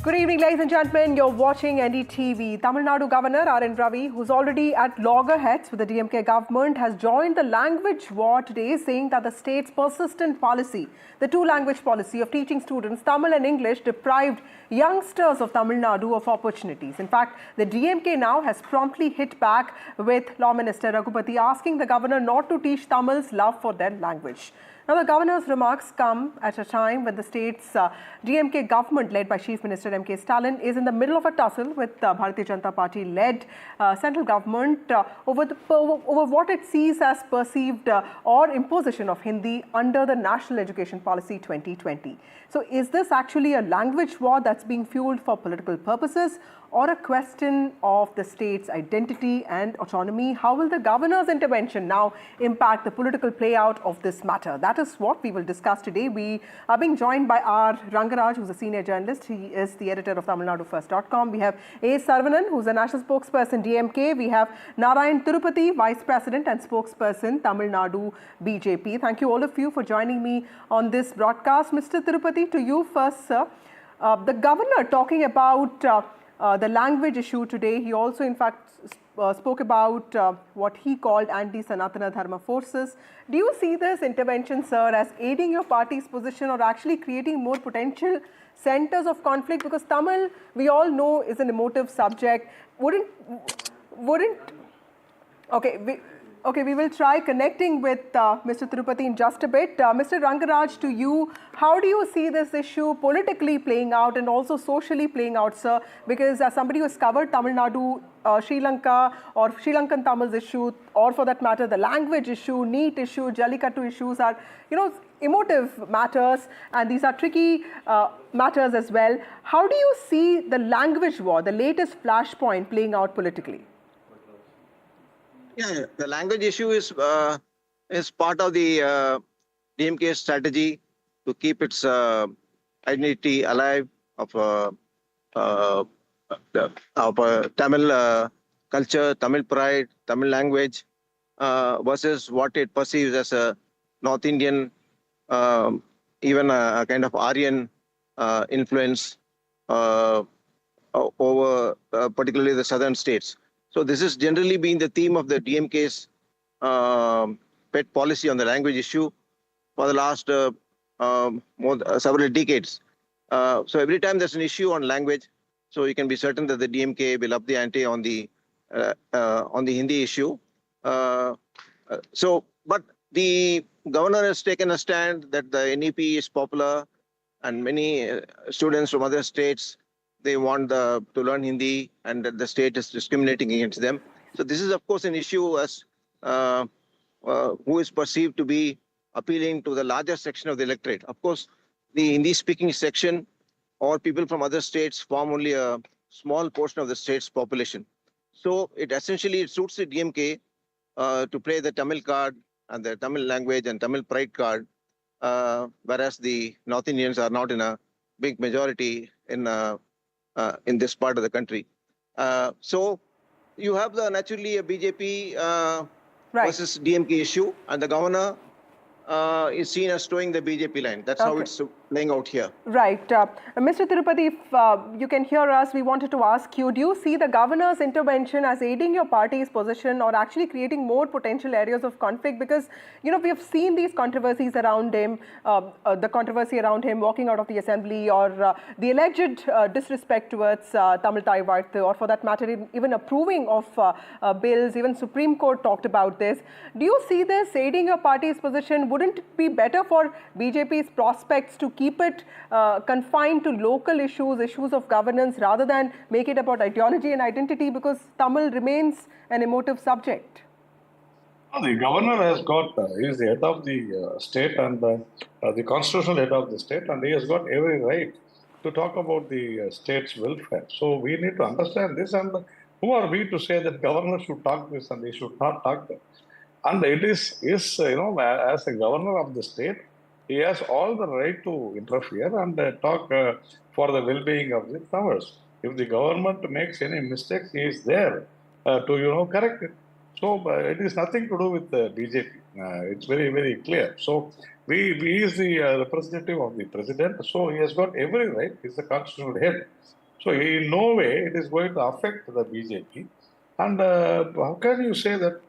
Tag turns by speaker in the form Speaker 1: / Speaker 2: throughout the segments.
Speaker 1: Good evening, ladies and gentlemen. You're watching NDTV. Tamil Nadu Governor RN Ravi, who's already at loggerheads with the DMK government, has joined the language war today, saying that the state's persistent policy, the two-language policy of teaching students Tamil and English, deprived youngsters of Tamil Nadu of opportunities. In fact, the DMK now has promptly hit back with Law Minister Reghupathy, asking the governor not to teach Tamils love for their language. Now, the governor's remarks come at a time when the state's DMK government, led by Chief Minister MK Stalin, is in the middle of a tussle with Bharatiya Janata Party-led central government over what it sees as perceived or imposition of Hindi under the National Education Policy 2020. So, is this actually a language war that's being fueled for political purposes, or a question of the state's identity and autonomy? How will the governor's intervention now impact the political playout of this matter? That is what we will discuss today. We are being joined by R. Rangaraj, who's a senior journalist. He is the editor of TamilNaduFirst.com. We have A. Saravanan, who's a national spokesperson, DMK. We have Narayan Tirupati, vice president and spokesperson, Tamil Nadu BJP. Thank you, all of you, for joining me on this broadcast. Mr. Tirupati, to you first, sir. The governor talking about the language issue today. He also, in fact, spoke about what he called anti-Sanatana Dharma forces. Do you see this intervention, sir, as aiding your party's position or actually creating more potential centers of conflict? Because Tamil, we all know, is an emotive subject. Okay, we will try connecting with Mr. Tirupati in just a bit. Mr. Rangaraj, to you, how do you see this issue politically playing out and also socially playing out, sir? Because as somebody who has covered Tamil Nadu, Sri Lanka, or Sri Lankan Tamils issue, or for that matter, the language issue, NEET issue, Jallikattu issues are, emotive matters, and these are tricky matters as well. How do you see the language war, the latest flashpoint, playing out politically?
Speaker 2: Yeah, the language issue is part of the DMK strategy to keep its identity alive of Tamil culture, Tamil pride, Tamil language versus what it perceives as a North Indian, even a kind of Aryan influence over particularly the southern states. So this has generally been the theme of the DMK's pet policy on the language issue for the last several decades. So every time there's an issue on language, so you can be certain that the DMK will up the ante on the Hindi issue. But the governor has taken a stand that the NEP is popular, and many students from other states, they want to learn Hindi, and that the state is discriminating against them. So this is, of course, an issue as who is perceived to be appealing to the larger section of the electorate. Of course, the Hindi-speaking section or people from other states form only a small portion of the state's population. So it essentially suits the DMK to play the Tamil card and the Tamil language and Tamil pride card, whereas the North Indians are not in a big majority in this part of the country. So you have naturally a BJP versus DMK issue, and the governor is seen as towing the BJP line. That's how it's playing out here.
Speaker 1: Right. Mr. Tirupati, if you can hear us, we wanted to ask you, do you see the governor's intervention as aiding your party's position or actually creating more potential areas of conflict? Because, we have seen these controversies around him, the controversy around him walking out of the assembly, or the alleged disrespect towards Tamil Thai Varthu, or for that matter, even approving of bills. Even Supreme Court talked about this. Do you see this aiding your party's position? Wouldn't it be better for BJP's prospects to keep it confined to local issues of governance, rather than make it about ideology and identity, because Tamil remains an emotive subject?
Speaker 3: The governor has got, he is the head of the state and the constitutional head of the state, and he has got every right to talk about the state's welfare. So we need to understand this, and who are we to say that governor should talk this and they should not talk that? And it is as a governor of the state, he has all the right to interfere and talk for the well-being of the Tamils. If the government makes any mistakes, he is there to correct it. So it is nothing to do with the BJP. It's very, very clear. So he is the representative of the president, so he has got every right. He's the constitutional head. So in no way it is going to affect the BJP. And how can you say that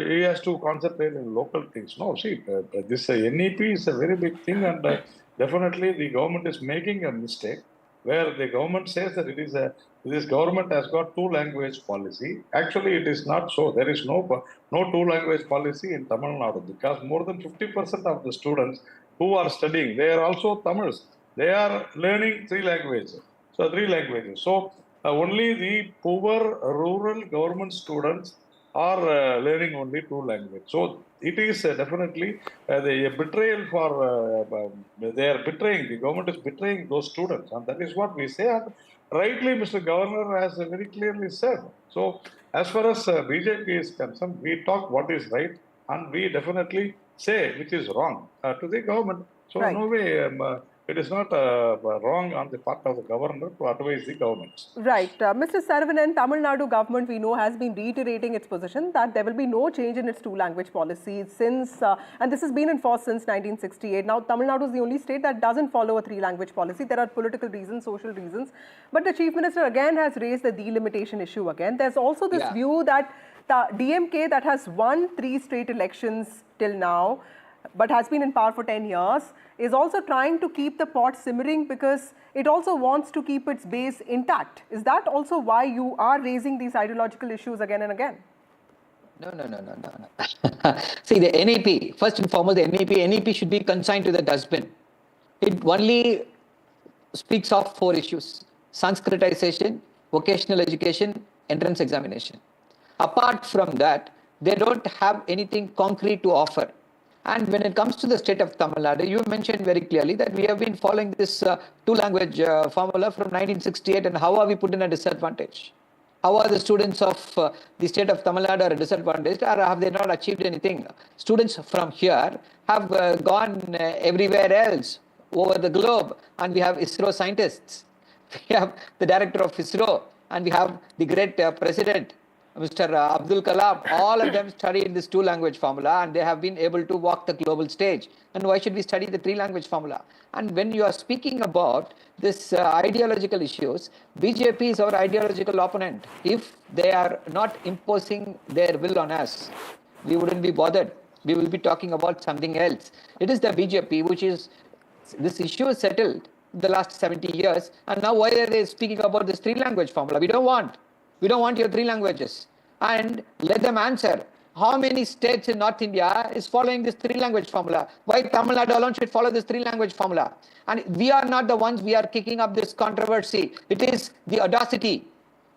Speaker 3: he has to concentrate in local things? No, see, this NEP is a very big thing, and definitely the government is making a mistake where the government says that this government has got two-language policy. Actually, it is not so. There is no two-language policy in Tamil Nadu because more than 50% of the students who are studying, they are also Tamils. They are learning three languages. So three languages. So only the poor rural government students are learning only two languages. So it is definitely a betrayal for, they are betraying, the government is betraying those students. And that is what we say. And rightly, Mr. Governor has very clearly said. So as far as BJP is concerned, we talk what is right and we definitely say which is wrong to the government. So
Speaker 1: Right.
Speaker 3: no way, it is not wrong on the part of the governor to advise the government.
Speaker 1: Right. Mr. Saravanan, Tamil Nadu government, we know, has been reiterating its position that there will be no change in its two-language policy since, and this has been in force since 1968. Now, Tamil Nadu is the only state that doesn't follow a three-language policy. There are political reasons, social reasons. But the Chief Minister again has raised the delimitation issue again. There's also this view that the DMK that has won 3 straight elections till now, but has been in power for 10 years, is also trying to keep the pot simmering because it also wants to keep its base intact. Is that also why you are raising these ideological issues again and again?
Speaker 4: No. See, the NEP, first and foremost, the NEP should be consigned to the dustbin. It only speaks of 4 issues: Sanskritization, vocational education, entrance examination. Apart from that, they don't have anything concrete to offer. And when it comes to the state of Tamil Nadu, you mentioned very clearly that we have been following this two-language formula from 1968, and how are we put in a disadvantage? How are the students of the state of Tamil Nadu are disadvantaged, or have they not achieved anything? Students from here have gone everywhere else over the globe, and we have ISRO scientists. We have the director of ISRO, and we have the great president, Mr. Abdul Kalam. All of them studied this two-language formula, and they have been able to walk the global stage. And why should we study the three-language formula? And when you are speaking about this ideological issues, BJP is our ideological opponent. If they are not imposing their will on us, we wouldn't be bothered. We will be talking about something else. It is the BJP which is, this issue is settled the last 70 years, and now why are they speaking about this three-language formula? We don't want your 3 languages. And let them answer. How many states in North India is following this 3-language formula? Why Tamil Nadu alone should follow this 3-language formula? And we are not the ones we are kicking up this controversy. It is the audacity,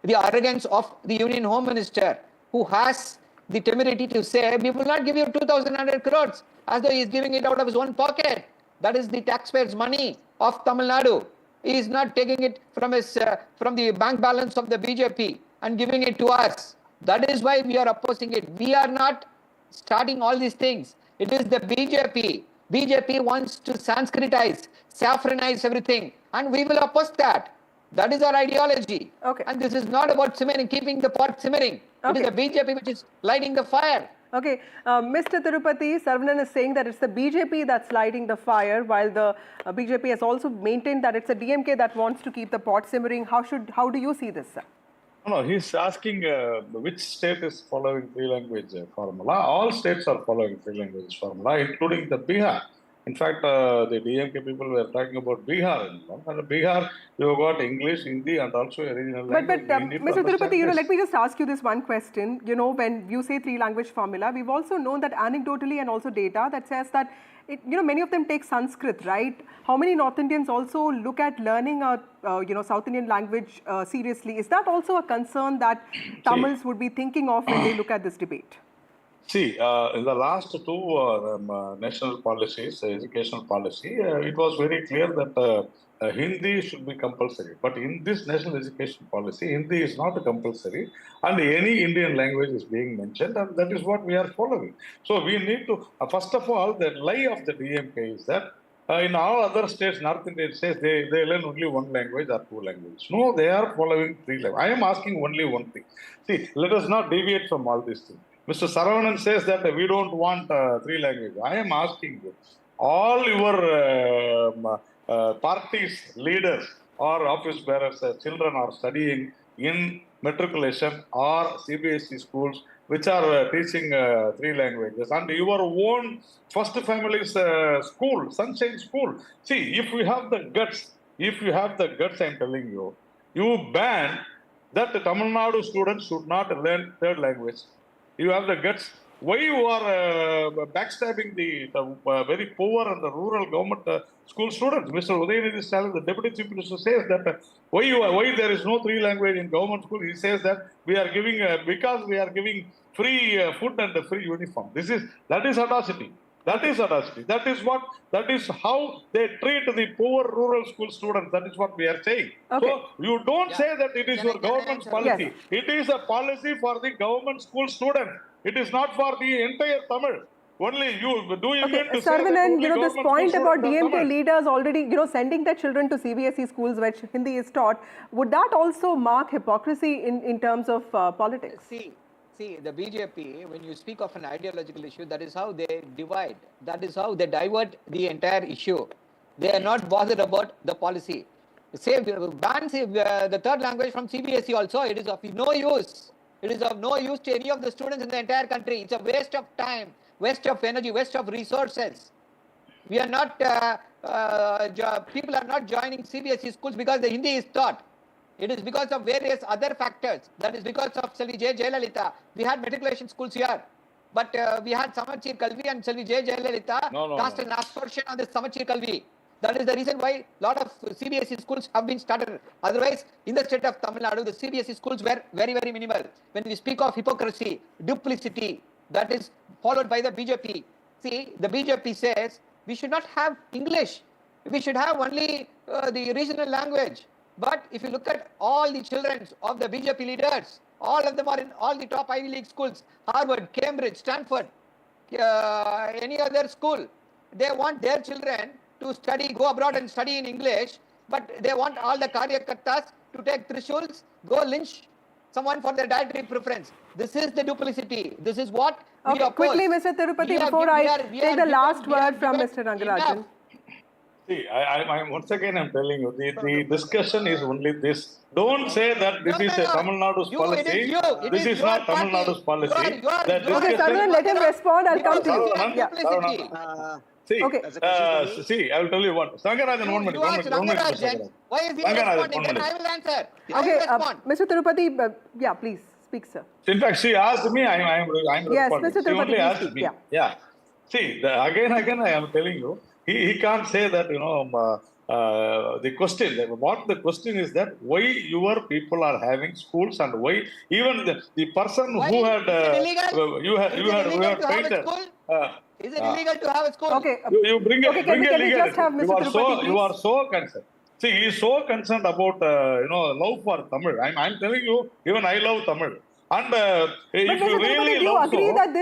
Speaker 4: the arrogance of the Union Home Minister, who has the temerity to say, we will not give you 2,100 crores, as though he is giving it out of his own pocket. That is the taxpayers' money of Tamil Nadu. He is not taking it from the bank balance of the BJP and giving it to us. That is why we are opposing it. We are not starting all these things. It is the BJP. BJP wants to Sanskritize, saffronize everything, and we will oppose that. That is our ideology.
Speaker 1: Okay.
Speaker 4: And this is not about simmering, keeping the pot simmering.
Speaker 1: Okay.
Speaker 4: It is the BJP which is lighting the fire.
Speaker 1: Okay, Mr. Tirupati, Saravanan is saying that it's the BJP that's lighting the fire, while the BJP has also maintained that it's a DMK that wants to keep the pot simmering. How do you see this, sir?
Speaker 3: No, he's asking which state is following three-language formula. All states are following three-language formula, including the Bihar. In fact, the DMK people were talking about Bihar. And Bihar, you've got English, Hindi, and also a regional language.
Speaker 1: But Mr. Tirupati, let me just ask you this one question. When you say three-language formula, we've also known that anecdotally and also data that says that many of them take Sanskrit, right? How many North Indians also look at learning a South Indian language seriously? Is that also a concern that Tamils would be thinking of when they look at this debate?
Speaker 3: See, in the last 2 national policies, educational policy, it was very clear that Hindi should be compulsory. But in this national education policy, Hindi is not compulsory, and any Indian language is being mentioned, and that is what we are following. So we need to, first of all, the lie of the DMK is that in all other states, North Indian states, they learn only 1 language or 2 languages. No, they are following 3 languages. I am asking only one thing. See, let us not deviate from all these things. Mr. Saravanan says that we don't want three languages. I am asking you, all your parties, leaders, or office bearers, children are studying in matriculation or CBSE schools which are teaching three languages, and your own first family's school, Sunshine School. See, if you have the guts, I'm telling you, you ban that the Tamil Nadu students should not learn third language. You have the guts. Why you are backstabbing the very poor and the rural government school students? Mr. Udayanithi Stalin, the Deputy Chief Minister, says that why there is no three language in government school. He says that we are giving because we are giving free food and free uniform. That is atrocity. That is atrocity. That is how they treat the poor rural school students. That is what we are saying.
Speaker 1: Okay.
Speaker 3: So you don't say that it is your government's policy.
Speaker 1: Yes.
Speaker 3: It is a policy for the government school student. It is not for the entire Tamil. Only you do you mean to say that
Speaker 1: Saravanan,
Speaker 3: only
Speaker 1: this
Speaker 3: government
Speaker 1: point
Speaker 3: school
Speaker 1: about
Speaker 3: students are
Speaker 1: DMK
Speaker 3: Tamil?
Speaker 1: leaders already, sending their children to CBSE schools where Hindi is taught, would that also mark hypocrisy in terms of politics?
Speaker 4: See, the BJP, when you speak of an ideological issue, that is how they divide. That is how they divert the entire issue. They are not bothered about the policy. Say, ban the third language from CBSE also, it is of no use. It is of no use to any of the students in the entire country. It's a waste of time, waste of energy, waste of resources. We are not, people are not joining CBSE schools because the Hindi is taught. It is because of various other factors. That is because of Selvi J. Jayalalitha. We had matriculation schools here. But we had Samachir Kalvi and Selvi J. Jayalalitha cast an aspersion on the Samachir Kalvi. That is the reason why a lot of CBSE schools have been started. Otherwise, in the state of Tamil Nadu, the CBSE schools were very, very minimal. When we speak of hypocrisy, duplicity, that is followed by the BJP. See, the BJP says we should not have English. We should have only the regional language. But if you look at all the children of the BJP leaders, all of them are in all the top Ivy League schools, Harvard, Cambridge, Stanford, any other school. They want their children to study, go abroad and study in English, but they want all the Karyakartas to take Trishuls, go lynch someone for their dietary preference. This is the duplicity. This is what we oppose.
Speaker 1: Quickly, Mr. Tirupati, before I take the last word from Mr. Rangarajan.
Speaker 3: See, once again I'm telling you, the discussion is only this. Don't say that this is a Tamil Nadu's policy. This is not Tamil Nadu's policy.
Speaker 1: Okay, Saravanan, let him respond. I'll come to you.
Speaker 3: See, I will tell you what. Rangarajan, 1 minute.
Speaker 4: Why is he responding? Then I will answer.
Speaker 1: Okay, Mr. Tirupati, please speak, sir.
Speaker 3: In fact, she asked me, I'm
Speaker 1: Yes,
Speaker 3: responding.
Speaker 1: Mr.
Speaker 3: She only
Speaker 1: Tirupati,
Speaker 3: asked
Speaker 1: please
Speaker 3: me.
Speaker 1: speak.
Speaker 3: Yeah. See, again, I am telling you, he can't say that, the question, what the question is that why your people are having schools and why even the person who had, you had painted.
Speaker 4: Is it illegal to have a school?
Speaker 1: Okay.
Speaker 3: You bring a
Speaker 1: can we just have Mr. Tirupati,
Speaker 3: you are so concerned. See, he is so concerned about, love for Tamil. I'm telling you, even I love Tamil. And if you really
Speaker 1: do you
Speaker 3: love
Speaker 1: agree
Speaker 3: so,
Speaker 1: that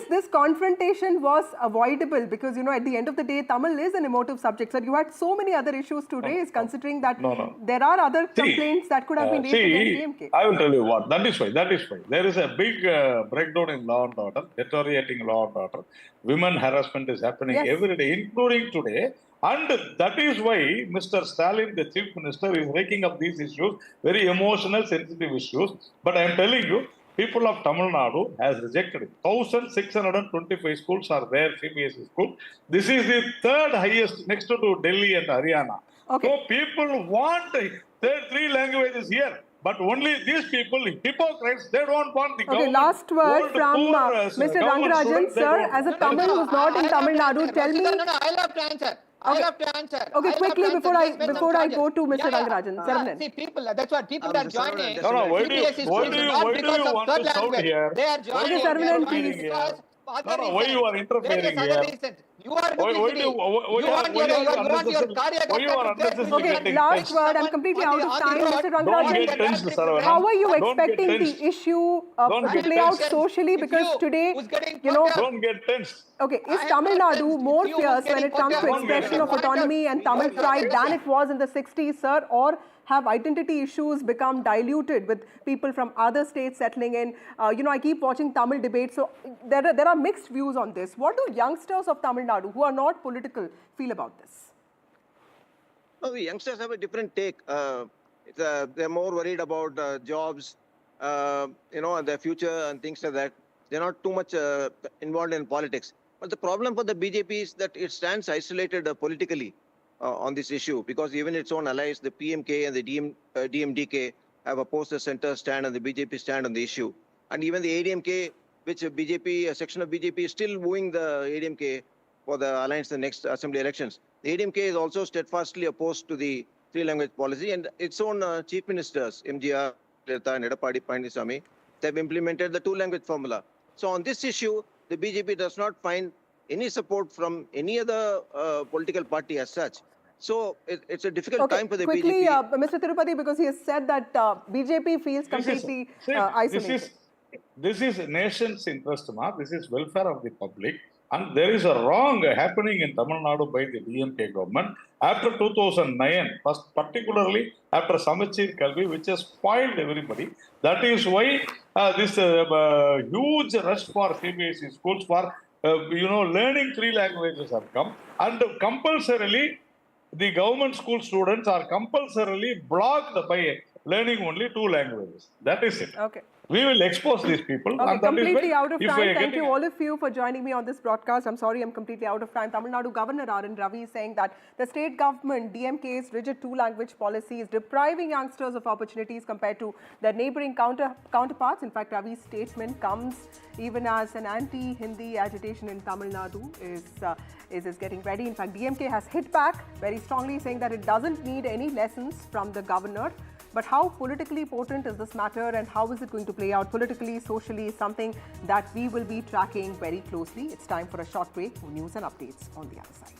Speaker 1: this confrontation was avoidable because at the end of the day Tamil is an emotive subject, sir? You had so many other issues to raise, considering that there are other complaints that could have been raised against DMK.
Speaker 3: I will tell you what. That is why. There is a big breakdown in law and order, deteriorating law and order. Women harassment is happening every day, including today. And that is why Mr. Stalin, the Chief Minister, is raking up these issues, very emotional, sensitive issues. But I am telling you, people of Tamil Nadu has rejected it. 1,625 schools are there, CBSE schools. This is the third highest next to Delhi and Haryana.
Speaker 1: Okay.
Speaker 3: So people want three languages here. But only these people, hypocrites, they don't want the government.
Speaker 1: Okay, last word from Mr. Rangarajan, sir. As a Tamil who's not in Tamil Nadu, tell me.
Speaker 4: No, I love to answer. I have to answer.
Speaker 1: Okay, quickly before I go to Mr. Rangarajan.
Speaker 4: See, people, that's what people are joining.
Speaker 3: Why do you want to shout here?
Speaker 4: They are joining.
Speaker 1: Saravanan, please.
Speaker 4: Because
Speaker 3: why you are interfering here?
Speaker 4: You are duplicity. You want your
Speaker 1: Okay, last word. I'm completely out of time. Mr. Rangarajan, how are you expecting the issue to play out socially? Because today,
Speaker 3: don't get tense.
Speaker 1: Okay, is Tamil Nadu more fierce when it comes to expression of autonomy and Tamil pride than it was in the 60s, sir? Or have identity issues become diluted with people from other states settling in? I keep watching Tamil debates, so there are mixed views on this. What do youngsters of Tamil Nadu, who are not political, feel about this?
Speaker 2: No, the youngsters have a different take. They're more worried about jobs, their future and things like that. They're not too much involved in politics. But the problem for the BJP is that it stands isolated politically on this issue, because even its own allies, the PMK and the DMDK, have opposed the center stand and the BJP stand on the issue. And even the ADMK, which a section of BJP is still wooing the ADMK for the alliance in the next assembly elections. The ADMK is also steadfastly opposed to the three-language policy, and its own chief ministers, MGR, Janata, and Edapadi Palaniswamy, they've implemented the two-language formula. So on this issue, the BJP does not find any support from any other political party as such. So it's a difficult time for the
Speaker 1: quickly,
Speaker 2: BJP.
Speaker 1: Mr. Tirupati, because he has said that BJP feels completely isolated.
Speaker 3: This is nation's interest, ma. This is welfare of the public. And there is a wrong happening in Tamil Nadu by the DMK government after 2009, particularly after Samachir Kalvi, which has spoiled everybody. That is why this huge rush for CBSE schools for learning three languages have come, and compulsorily the government school students are compulsorily blocked by learning only two languages. That is it.
Speaker 1: Okay.
Speaker 3: We will expose these people.
Speaker 1: Okay,
Speaker 3: and that
Speaker 1: completely
Speaker 3: is
Speaker 1: out of time. Thank you all of you for joining me on this broadcast. I'm sorry I'm completely out of time. Tamil Nadu Governor RN Ravi is saying that the state government, DMK's rigid two-language policy is depriving youngsters of opportunities compared to their neighbouring counterparts. In fact, Ravi's statement comes even as an anti-Hindi agitation in Tamil Nadu is getting ready. In fact, DMK has hit back very strongly, saying that it doesn't need any lessons from the governor. But how politically potent is this matter, and how is it going to play out politically, socially, is something that we will be tracking very closely. It's time for a short break for news and updates on the other side.